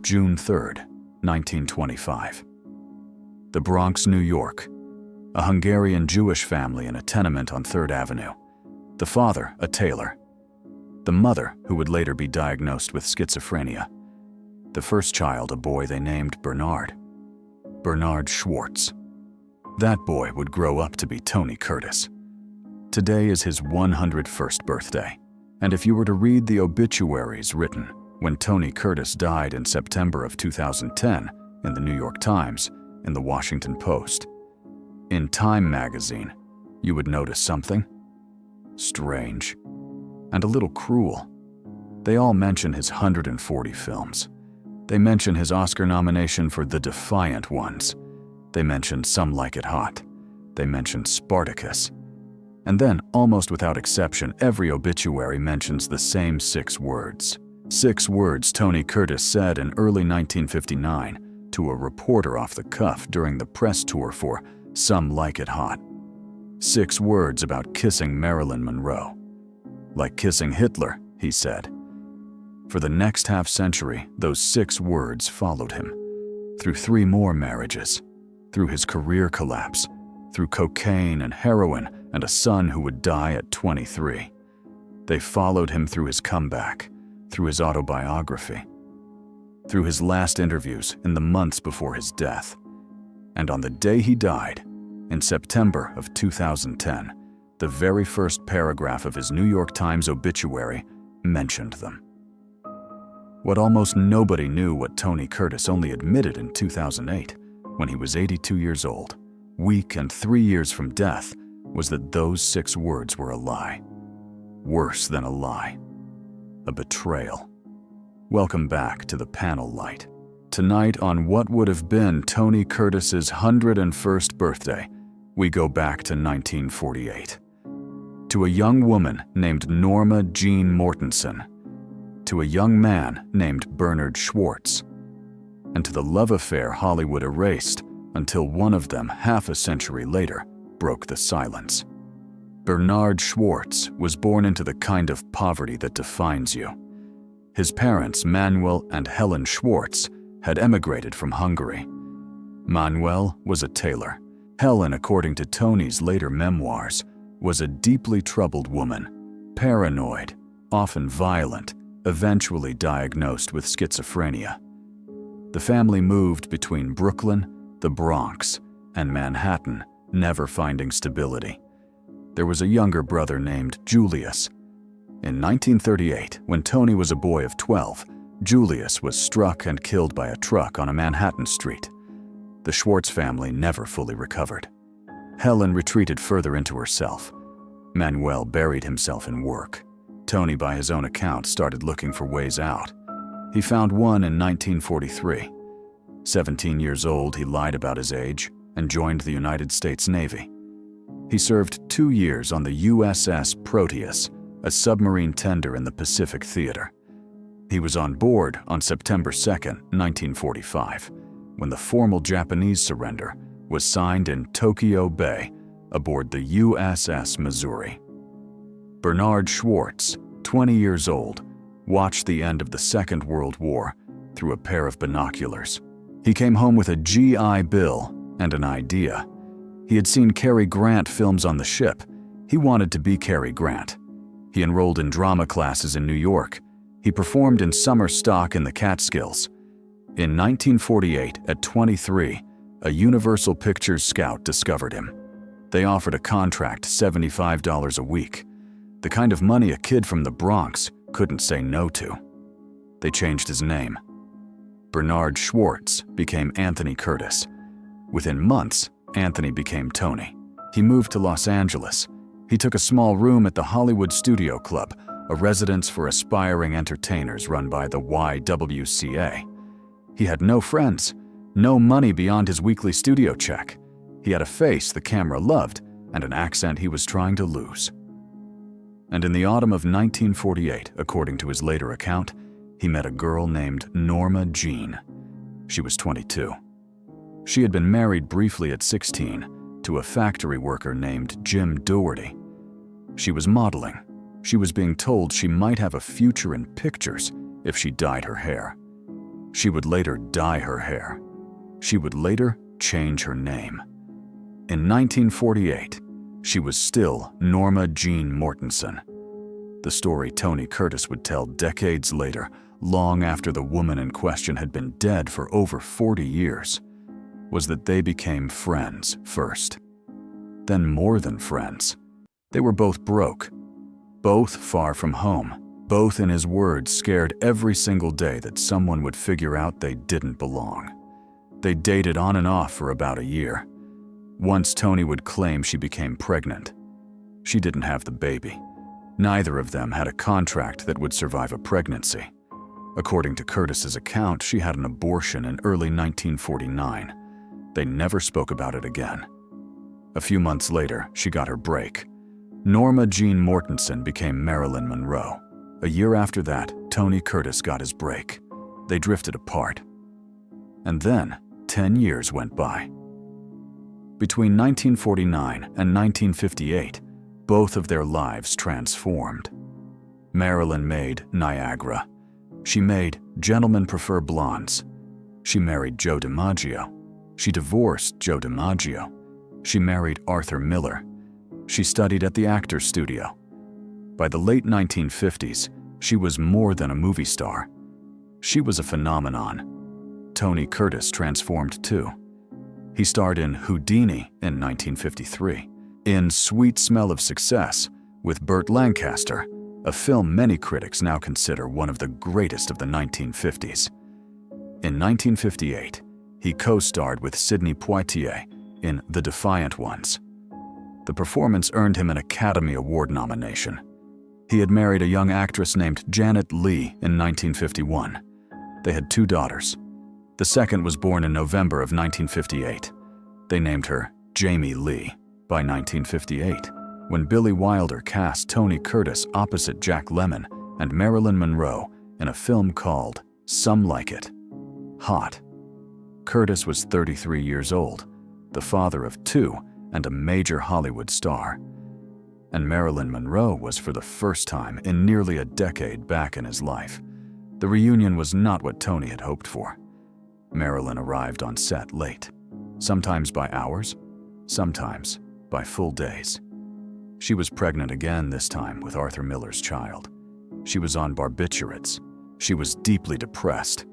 June 3, 1925. The Bronx, New York. A Hungarian Jewish family in a tenement on 3rd Avenue. The father, a tailor. The mother, who would later be diagnosed with schizophrenia. The first child, a boy they named Bernard. Bernard Schwartz. That boy would grow up to be Tony Curtis. Today is his 101st birthday, and if you were to read the obituaries written when Tony Curtis died in September of 2010 in the New York Times, in the Washington Post, in Time magazine, you would notice something strange and a little cruel. They all mention his 140 films. They mention his Oscar nomination for The Defiant Ones. They mention Some Like It Hot. They mention Spartacus. And then, almost without exception, every obituary mentions the same 6 words. 6 words Tony Curtis said in early 1959 to a reporter off the cuff during the press tour for Some Like It Hot. 6 words about kissing Marilyn Monroe. Like kissing Hitler, he said. For the next half-century, those 6 words followed him. Through 3 more marriages, through his career collapse, through cocaine and heroin and a son who would die at 23. They followed him through his comeback, through his autobiography, through his last interviews in the months before his death. And on the day he died, in September of 2010, the very first paragraph of his New York Times obituary mentioned them. What almost nobody knew what Tony Curtis only admitted in 2008, when he was 82 years old, weak and 3 years from death, was that those 6 words were a lie. Worse than a lie. A betrayal. Welcome back to the panel light. Tonight on what would have been Tony Curtis's 101st birthday, we go back to 1948. To a young woman named Norma Jean Mortensen. To a young man named Bernard Schwartz. And to the love affair Hollywood erased until one of them, half a century later, broke the silence. Bernard Schwartz was born into the kind of poverty that defines you. His parents, Manuel and Helen Schwartz, had emigrated from Hungary. Manuel was a tailor. Helen, according to Tony's later memoirs, was a deeply troubled woman, paranoid, often violent, eventually diagnosed with schizophrenia. The family moved between Brooklyn, the Bronx, and Manhattan, never finding stability. There was a younger brother named Julius. In 1938, when Tony was a boy of 12, Julius was struck and killed by a truck on a Manhattan street. The Schwartz family never fully recovered. Helen retreated further into herself. Manuel buried himself in work. Tony, by his own account, started looking for ways out. He found one in 1943. 17 years old, he lied about his age and joined the United States Navy. He served 2 years on the USS Proteus, a submarine tender in the Pacific Theater. He was on board on September 2, 1945, when the formal Japanese surrender was signed in Tokyo Bay aboard the USS Missouri. Bernard Schwartz, 20 years old, watched the end of the Second World War through a pair of binoculars. He came home with a GI Bill and an idea. He had seen Cary Grant films on the ship. He wanted to be Cary Grant. He enrolled in drama classes in New York. He performed in summer stock in the Catskills. In 1948, at 23, a Universal Pictures scout discovered him. They offered a contract, $75 a week, the kind of money a kid from the Bronx couldn't say no to. They changed his name. Bernard Schwartz became Anthony Curtis. Within months, Anthony became Tony. He moved to Los Angeles. He took a small room at the Hollywood Studio Club, a residence for aspiring entertainers run by the YWCA. He had no friends, no money beyond his weekly studio check. He had a face the camera loved and an accent he was trying to lose. And in the autumn of 1948, according to his later account, he met a girl named Norma Jean. She was 22. She had been married briefly at 16 to a factory worker named Jim Dougherty. She was modeling. She was being told she might have a future in pictures if she dyed her hair. She would later dye her hair. She would later change her name. In 1948, she was still Norma Jean Mortensen. The story Tony Curtis would tell decades later, long after the woman in question had been dead for over 40 years, was that they became friends first. Then more than friends. They were both broke, both far from home, both, in his words, scared every single day that someone would figure out they didn't belong. They dated on and off for about a year. Once Tony would claim she became pregnant. She didn't have the baby. Neither of them had a contract that would survive a pregnancy. According to Curtis's account, she had an abortion in early 1949. They never spoke about it again. A few months later, she got her break. Norma Jean Mortensen became Marilyn Monroe. A year after that, Tony Curtis got his break. They drifted apart. And then, 10 years went by. Between 1949 and 1958, both of their lives transformed. Marilyn made Niagara. She made Gentlemen Prefer Blondes. She married Joe DiMaggio. She divorced Joe DiMaggio. She married Arthur Miller. She studied at the Actors Studio. By the late 1950s, she was more than a movie star. She was a phenomenon. Tony Curtis transformed too. He starred in Houdini in 1953, in Sweet Smell of Success with Burt Lancaster, a film many critics now consider one of the greatest of the 1950s. In 1958, he co-starred with Sidney Poitier in The Defiant Ones. The performance earned him an Academy Award nomination. He had married a young actress named Janet Leigh in 1951. They had 2 daughters. The second was born in November of 1958. They named her Jamie Lee. By 1958, when Billy Wilder cast Tony Curtis opposite Jack Lemmon and Marilyn Monroe in a film called Some Like It Hot. Curtis was 33 years old, the father of 2 and a major Hollywood star. And Marilyn Monroe was, for the first time in nearly a decade, back in his life. The reunion was not what Tony had hoped for. Marilyn arrived on set late, sometimes by hours, sometimes by full days. She was pregnant again, this time with Arthur Miller's child. She was on barbiturates. She was deeply depressed.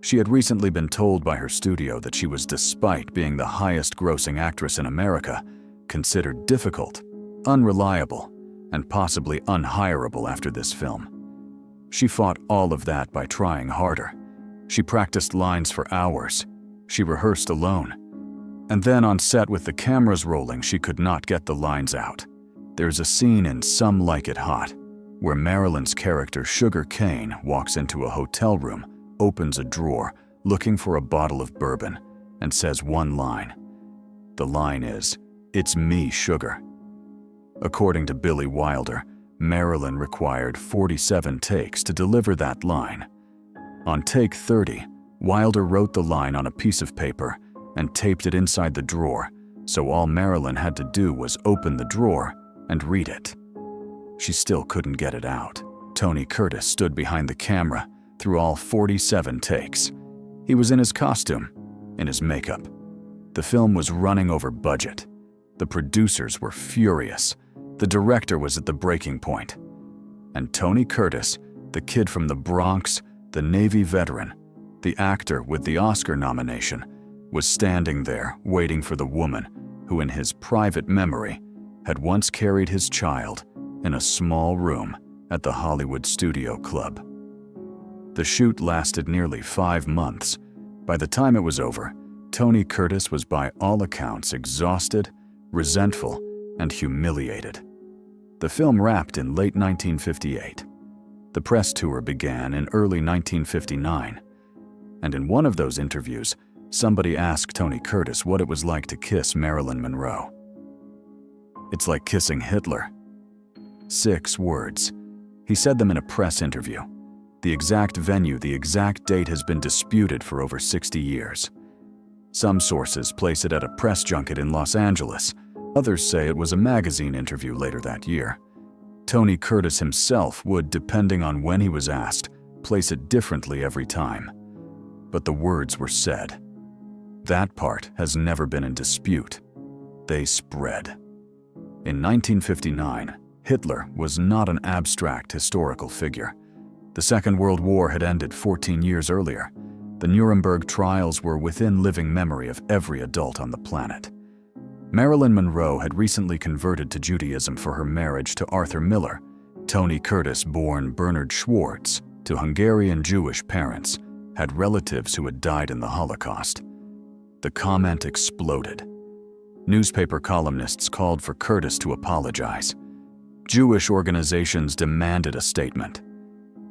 She had recently been told by her studio that she was, despite being the highest-grossing actress in America, considered difficult, unreliable, and possibly unhireable after this film. She fought all of that by trying harder. She practiced lines for hours. She rehearsed alone. And then on set with the cameras rolling, she could not get the lines out. There's a scene in Some Like It Hot where Marilyn's character Sugar Cane walks into a hotel room, opens a drawer, looking for a bottle of bourbon, and says one line. The line is, "It's me, Sugar." According to Billy Wilder, Marilyn required 47 takes to deliver that line. On take 30, Wilder wrote the line on a piece of paper and taped it inside the drawer, so all Marilyn had to do was open the drawer and read it. She still couldn't get it out. Tony Curtis stood behind the camera through all 47 takes. He was in his costume, in his makeup. The film was running over budget. The producers were furious. The director was at the breaking point. And Tony Curtis, the kid from the Bronx, the Navy veteran, the actor with the Oscar nomination, was standing there waiting for the woman who, in his private memory, had once carried his child in a small room at the Hollywood Studio Club. The shoot lasted nearly 5 months. By the time it was over, Tony Curtis was by all accounts exhausted, resentful, and humiliated. The film wrapped in late 1958. The press tour began in early 1959. And in one of those interviews, somebody asked Tony Curtis what it was like to kiss Marilyn Monroe. "It's like kissing Hitler." 6 words. He said them in a press interview. The exact venue, the exact date has been disputed for over 60 years. Some sources place it at a press junket in Los Angeles. Others say it was a magazine interview later that year. Tony Curtis himself would, depending on when he was asked, place it differently every time. but the words were said. That part has never been in dispute. They spread. In 1959, Hitler was not an abstract historical figure. The Second World War had ended 14 years earlier. The Nuremberg trials were within living memory of every adult on the planet. Marilyn Monroe had recently converted to Judaism for her marriage to Arthur Miller, Tony Curtis, born Bernard Schwartz, to Hungarian Jewish parents, had relatives who had died in the Holocaust. The comment exploded. Newspaper columnists called for Curtis to apologize. Jewish organizations demanded a statement.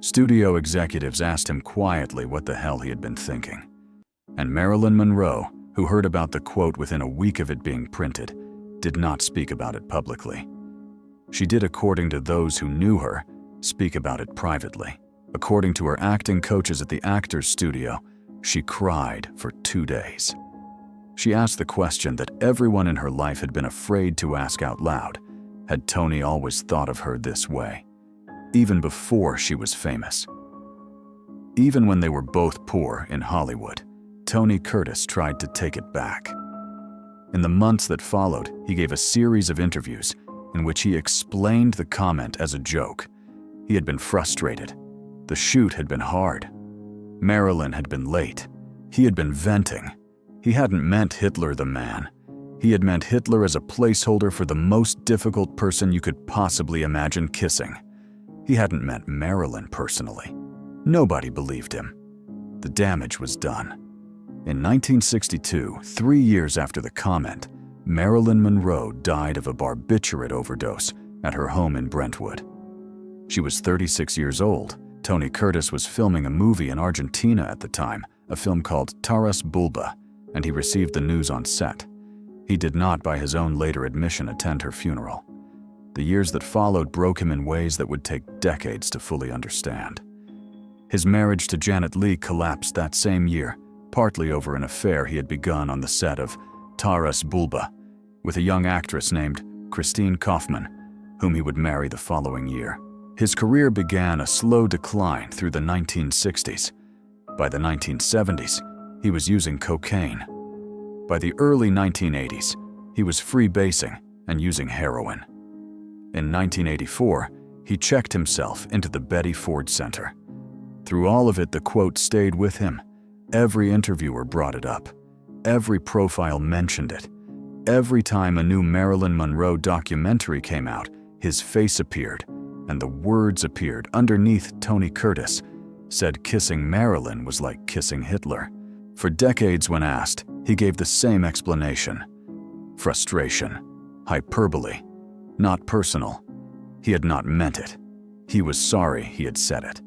Studio executives asked him quietly what the hell he had been thinking. And Marilyn Monroe, who heard about the quote within a week of it being printed, did not speak about it publicly. She did, according to those who knew her, speak about it privately. According to her acting coaches at the Actors Studio, she cried for 2 days. She asked the question that everyone in her life had been afraid to ask out loud. Had Tony always thought of her this way? Even before she was famous. Even when they were both poor in Hollywood, Tony Curtis tried to take it back. In the months that followed, he gave a series of interviews in which he explained the comment as a joke. He had been frustrated. The shoot had been hard. Marilyn had been late. He had been venting. He hadn't meant Hitler the man. He had meant Hitler as a placeholder for the most difficult person you could possibly imagine kissing. He hadn't meant Marilyn personally. Nobody believed him. The damage was done. In 1962, 3 years after the comment, Marilyn Monroe died of a barbiturate overdose at her home in Brentwood. She was 36 years old. Tony Curtis was filming a movie in Argentina at the time, a film called Taras Bulba, and he received the news on set. He did not, by his own later admission, attend her funeral. The years that followed broke him in ways that would take decades to fully understand. His marriage to Janet Leigh collapsed that same year, partly over an affair he had begun on the set of Taras Bulba with a young actress named Christine Kaufman, whom he would marry the following year. His career began a slow decline through the 1960s. By the 1970s, he was using cocaine. By the early 1980s, he was freebasing and using heroin. In 1984, he checked himself into the Betty Ford Center. Through all of it, the quote stayed with him. Every interviewer brought it up. Every profile mentioned it. Every time a new Marilyn Monroe documentary came out, his face appeared, and the words appeared underneath. Tony Curtis said kissing Marilyn was like kissing Hitler. For decades, when asked, he gave the same explanation. Frustration. Hyperbole. Not personal. He had not meant it. He was sorry he had said it.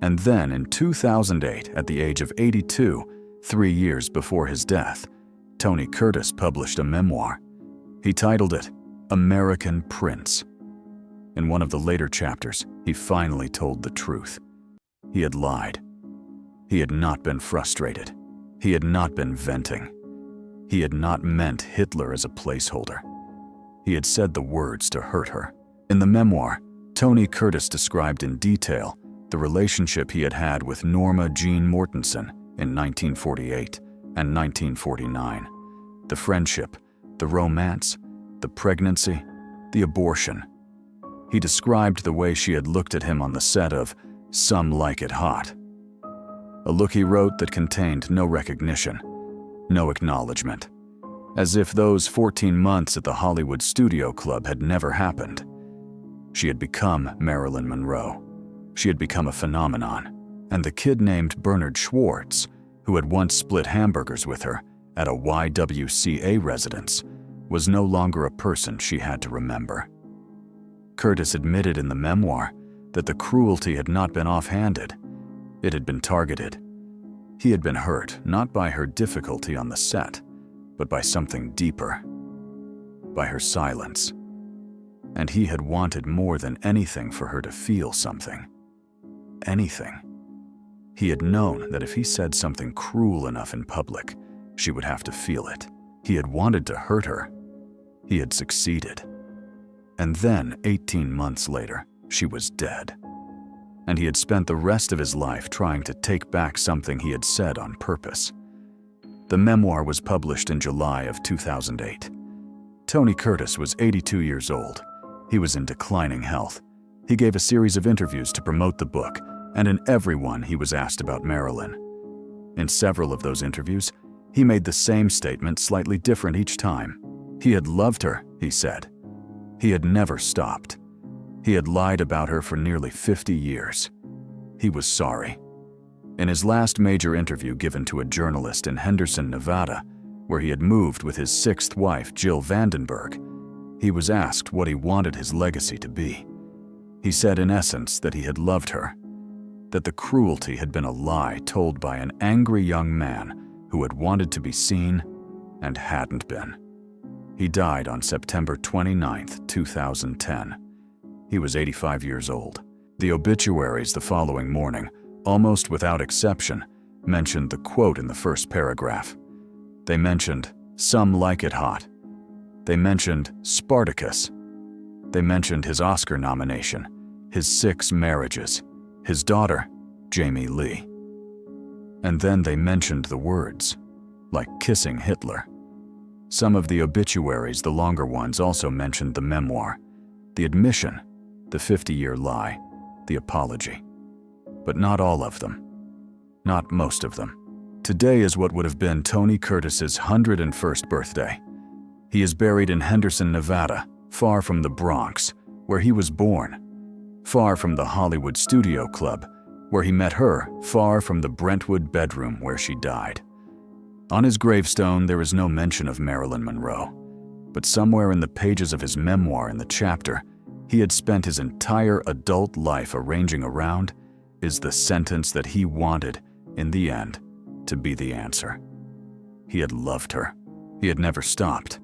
And then in 2008, at the age of 82, 3 years before his death, Tony Curtis published a memoir. He titled it American Prince. In one of the later chapters, he finally told the truth. He had lied. He had not been frustrated. He had not been venting. He had not meant Hitler as a placeholder. He had said the words to hurt her. In the memoir, Tony Curtis described in detail the relationship he had had with Norma Jean Mortensen in 1948 and 1949. The friendship, the romance, the pregnancy, the abortion. He described the way she had looked at him on the set of Some Like It Hot. A look, he wrote, that contained no recognition, no acknowledgement, as if those 14 months at the Hollywood Studio Club had never happened. She had become Marilyn Monroe. She had become a phenomenon, and the kid named Bernard Schwartz, who had once split hamburgers with her at a YWCA residence, was no longer a person she had to remember. Curtis admitted in the memoir that the cruelty had not been offhanded. It had been targeted. He had been hurt not by her difficulty on the set, but by something deeper, by her silence. And he had wanted more than anything for her to feel something. Anything. He had known that if he said something cruel enough in public, she would have to feel it. He had wanted to hurt her. He had succeeded. And then, 18 months later, she was dead. and he had spent the rest of his life trying to take back something he had said on purpose. The memoir was published in July of 2008. Tony Curtis was 82 years old. He was in declining health. He gave a series of interviews to promote the book, and in every one he was asked about Marilyn. In several of those interviews, he made the same statement, slightly different each time. He had loved her, he said. He had never stopped. He had lied about her for nearly 50 years. He was sorry. In his last major interview given to a journalist in Henderson, Nevada, where he had moved with his sixth wife, Jill Vandenberg, he was asked what he wanted his legacy to be. He said in essence that he had loved her, that the cruelty had been a lie told by an angry young man who had wanted to be seen and hadn't been. He died on September 29, 2010. He was 85 years old. The obituaries the following morning, almost without exception, mentioned the quote in the first paragraph. They mentioned, "Some like it hot." They mentioned Spartacus. They mentioned his Oscar nomination, his 6 marriages, his daughter, Jamie Lee. And then they mentioned the words, like kissing Hitler. Some of the obituaries, the longer ones, also mentioned the memoir, the admission, the 50-year lie, the apology. But not all of them. Not most of them. Today is what would have been Tony Curtis's 101st birthday. He is buried in Henderson, Nevada, far from the Bronx, where he was born, far from the Hollywood Studio Club, where he met her, far from the Brentwood bedroom where she died. On his gravestone, there is no mention of Marilyn Monroe, but somewhere in the pages of his memoir in the chapter he had spent his entire adult life arranging around is the sentence that he wanted, in the end, to be the answer. He had loved her. He had never stopped.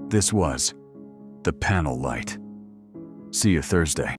This was the panel light. See you Thursday.